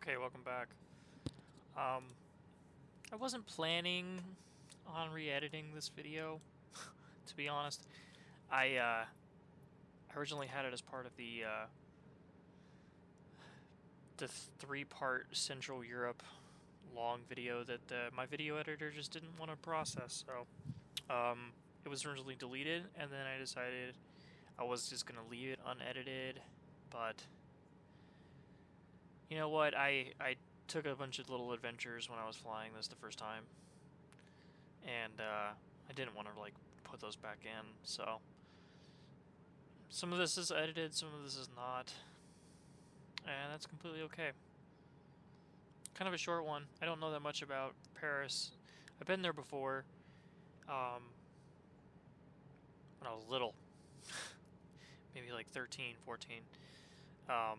Okay, welcome back. Um, I wasn't planning on re-editing this video, to be honest. I originally had it as part of the three-part Central Europe long video that my video editor just didn't want to process. So, it was originally deleted, and then I decided I was just gonna leave it unedited. But you know what? I took a bunch of little adventures when I was flying this the first time, and I didn't want to like put those back in. So some of this is edited, some of this is not, and that's completely okay. Kind of a short one. I don't know that much about Paris. I've been there before, um, when I was little, maybe like 13, 14. Um,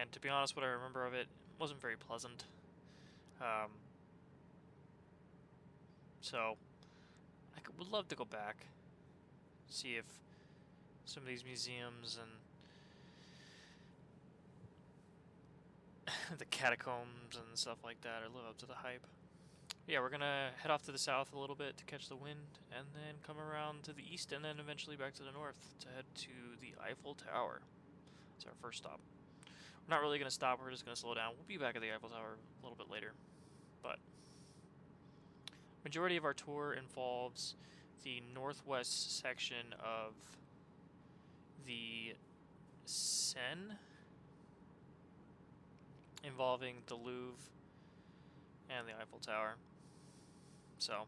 and to be honest, what I remember of it wasn't very pleasant. Um, so would love to go back, see if some of these museums and the catacombs and stuff like that or live up to the hype. Yeah, we're gonna head off to the south a little bit to catch the wind, and then come around to the east, and then eventually back to the north to head to the Eiffel Tower. It's our first stop. We're not really gonna stop, we're just gonna slow down. We'll be back at the Eiffel Tower a little bit later. But majority of our tour involves the northwest section of the Seine, involving the Louvre and the Eiffel Tower. So,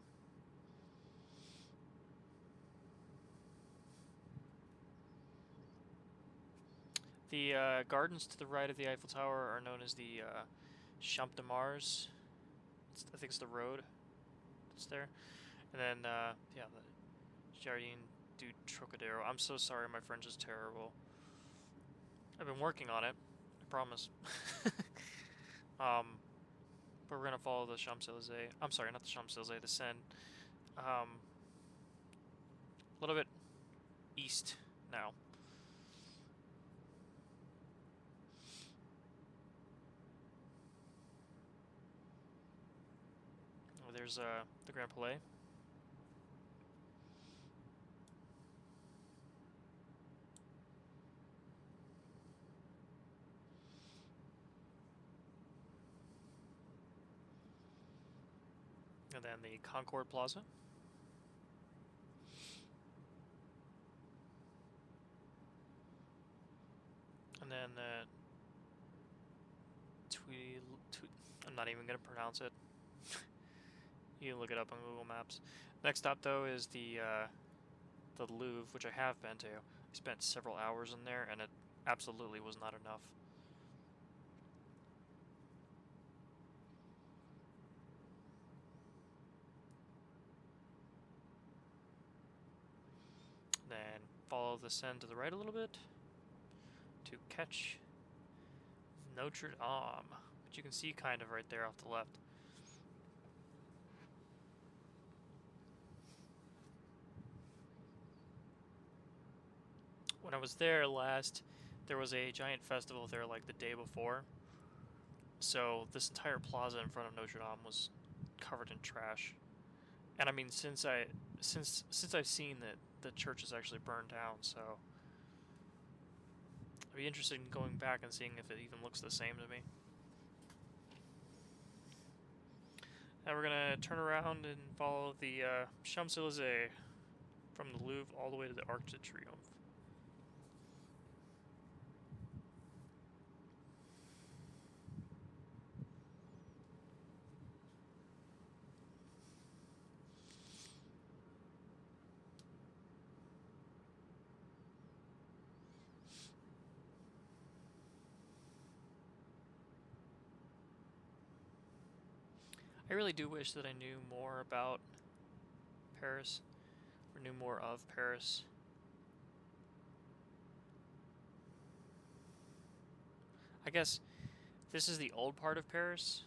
the gardens to the right of the Eiffel Tower are known as the Champ de Mars. I think it's the road that's there. And then, yeah, the Jardin du Trocadero. I'm so sorry, my French is terrible. I've been working on it, I promise. um, but we're gonna follow the Champs-Elysees. I'm sorry, not the Champs-Elysees, the Seine. Um, a little bit east now. Oh, there's the Grand Palais. And then the Concord Plaza. And then I'm not even going to pronounce it. You can look it up on Google Maps. Next stop, though, is the Louvre, which I have been to. I spent several hours in there, and it absolutely was not enough. Then follow the Seine to the right a little bit to catch Notre Dame, which you can see kind of right there off the left. When I was there last, there was a giant festival there like the day before. So this entire plaza in front of Notre Dame was covered in trash. And I mean, since I've seen that the church is actually burned down, so I'd be interested in going back and seeing if it even looks the same to me. Now we're gonna turn around and follow the Champs-Elysees from the Louvre all the way to the Arc de Triomphe. I really do wish that I knew more about Paris, or knew more of Paris. I guess this is the old part of Paris,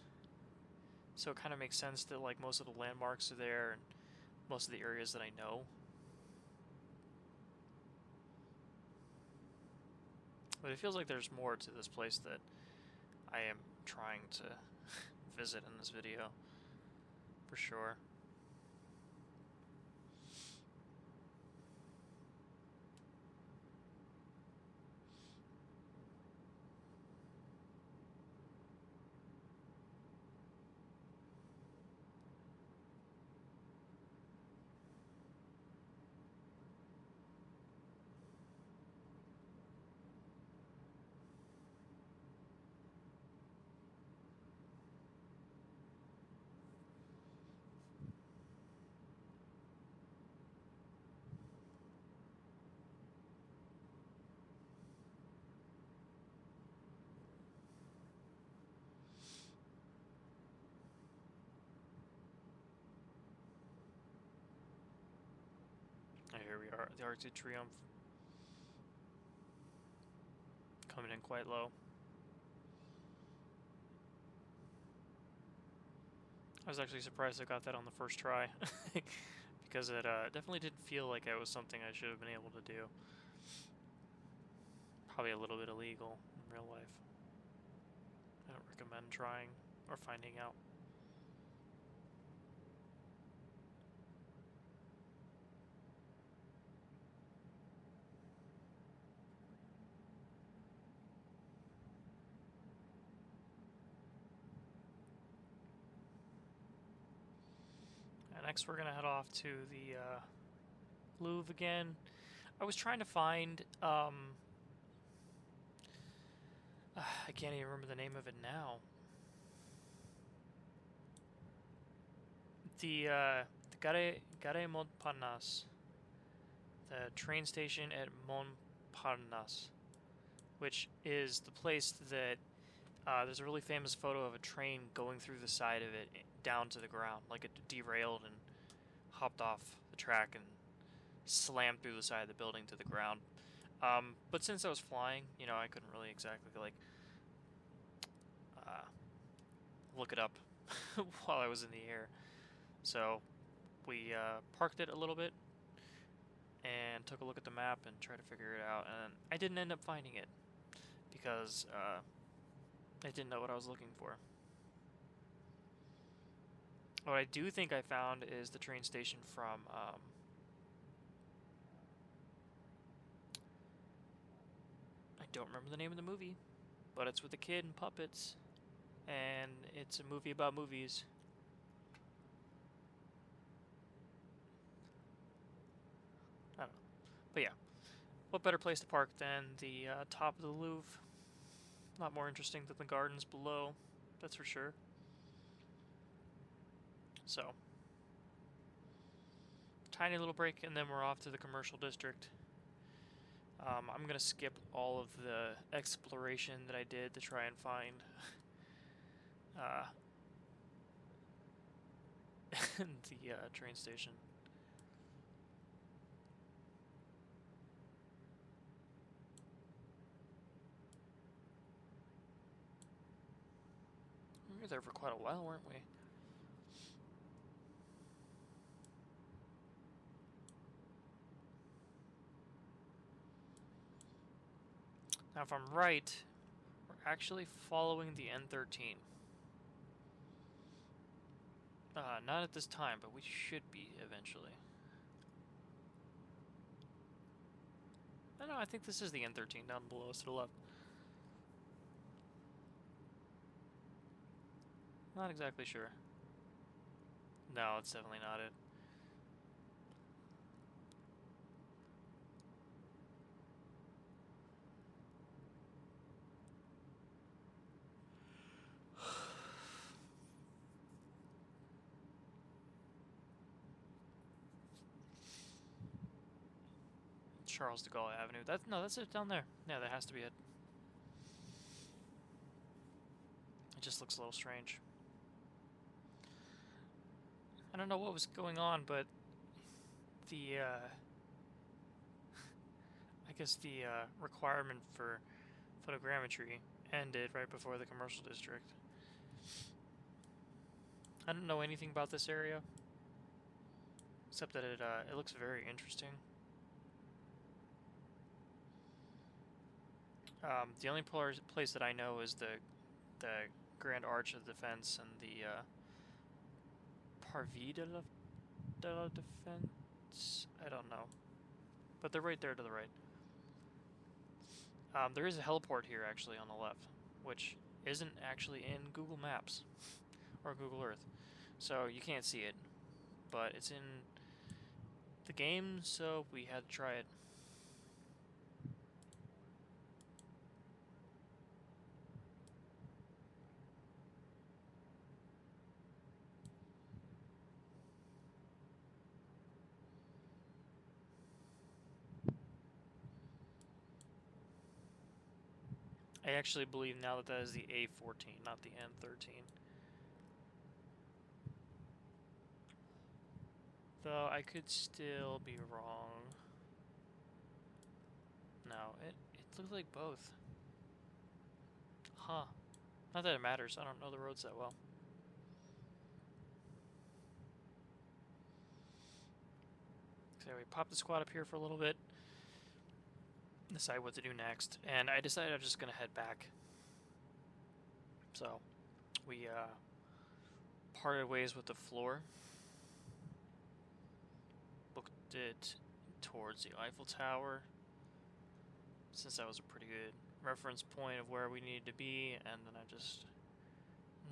so it kind of makes sense that like most of the landmarks are there and most of the areas that I know. But it feels like there's more to this place that I am trying to visit in this video, for sure. And here we are, the Arc de Triomphe, coming in quite low. I was actually surprised I got that on the first try, because it definitely didn't feel like it was something I should have been able to do. Probably a little bit illegal in real life. I don't recommend trying or finding out. Next, we're gonna head off to the Louvre again. I was trying to find I can't even remember the name of it now. The Gare Montparnasse, the train station at Montparnasse, which is the place that there's a really famous photo of a train going through the side of it down to the ground, like it derailed and hopped off the track and slammed through the side of the building to the ground. But since I was flying, you know, I couldn't really exactly like look it up while I was in the air. So we parked it a little bit and took a look at the map and tried to figure it out. And I didn't end up finding it because I didn't know what I was looking for. What I do think I found is the train station from I don't remember the name of the movie, but it's with a kid and puppets, and it's a movie about movies. I don't know. But yeah, what better place to park than the top of the Louvre? A lot more interesting than the gardens below, that's for sure. So, tiny little break, and then we're off to the commercial district. I'm going to skip all of the exploration that I did to try and find the train station. We were there for quite a while, weren't we? Now, if I'm right, we're actually following the N13. Not at this time, but we should be eventually. I think this is the N13 down below us to the left. Not exactly sure. No, it's definitely not it. Charles de Gaulle Avenue. That's it down there. Yeah, that has to be it. It just looks a little strange. I don't know what was going on, but the I guess the requirement for photogrammetry ended right before the commercial district. I don't know anything about this area, except that it looks very interesting. The only place that I know is the Grand Arch of Defense and the Parvis de la Defense. I don't know, but they're right there to the right. There is a heliport here actually on the left, which isn't actually in Google Maps or Google Earth, so you can't see it, but it's in the game, so we had to try it. I actually believe now that is the A14, not the N13. Though I could still be wrong. No, it looks like both. Huh. Not that it matters, I don't know the roads that well. So we popped the squad up here for a little bit. Decide what to do next, and I decided I'm just gonna head back. So we parted ways with the floor. Booked it towards the Eiffel Tower, since that was a pretty good reference point of where we needed to be, and then I just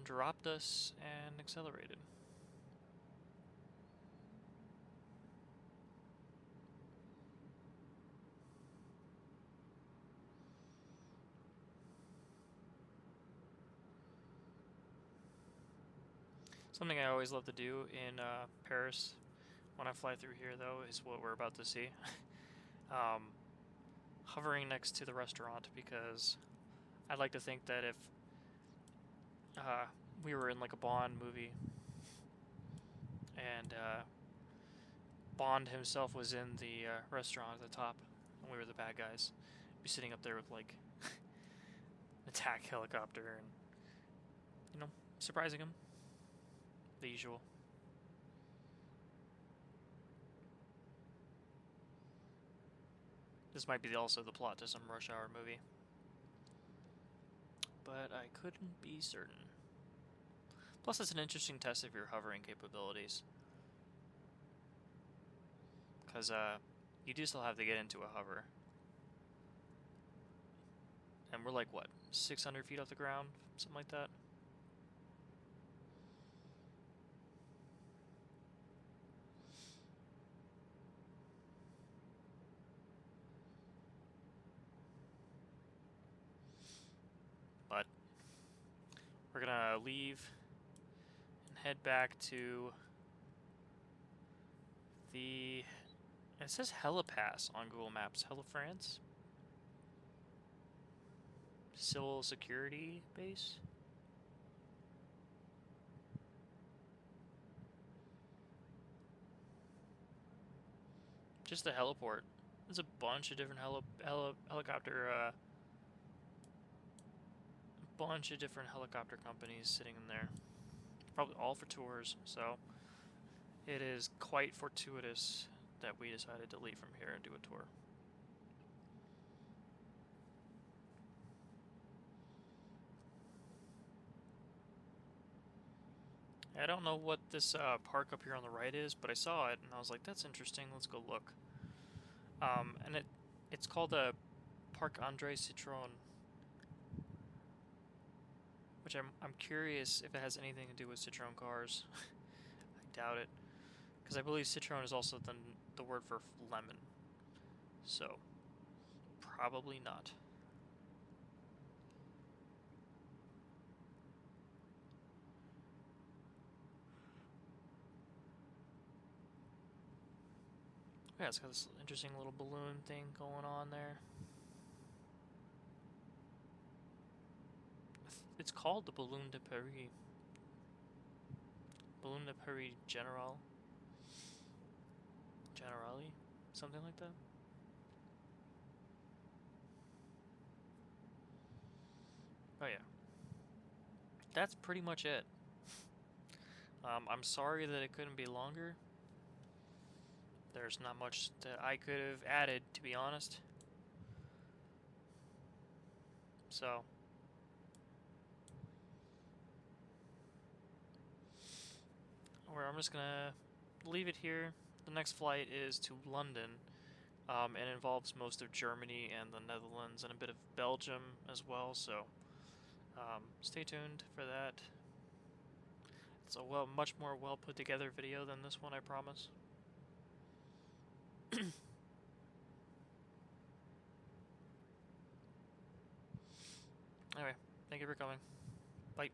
dropped us and accelerated. Something I always love to do in Paris when I fly through here, though, is what we're about to see. Hovering next to the restaurant, because I'd like to think that if we were in like a Bond movie and Bond himself was in the restaurant at the top and we were the bad guys, be sitting up there with like an attack helicopter and, you know, surprising him. The usual. This might be also the plot to some Rush Hour movie, but I couldn't be certain. Plus, it's an interesting test of your hovering capabilities, because you do still have to get into a hover, and we're like what, 600 feet off the ground, something like that. But we're gonna leave and head back to the, it says Helipass on Google Maps. France? Civil Security Base? Just the heliport. There's a bunch of different helicopter companies sitting in there. Probably all for tours, so it is quite fortuitous that we decided to leave from here and do a tour. I don't know what this park up here on the right is, but I saw it and I was like, that's interesting, let's go look. And it's called a Parc André Citroën, which I'm curious if it has anything to do with Citroën cars. I doubt it, because I believe Citroën is also the word for lemon, so probably not. Yeah, it's got this interesting little balloon thing going on there. It's called the Balloon de Paris. Balloon de Paris Generale? Something like that? Oh yeah. That's pretty much it. I'm sorry that it couldn't be longer. There's not much that I could have added, to be honest. So I'm just gonna leave it here. The next flight is to London, and involves most of Germany and the Netherlands and a bit of Belgium as well. So stay tuned for that. It's a much more well put together video than this one, I promise. Anyway, thank you for coming. Bye.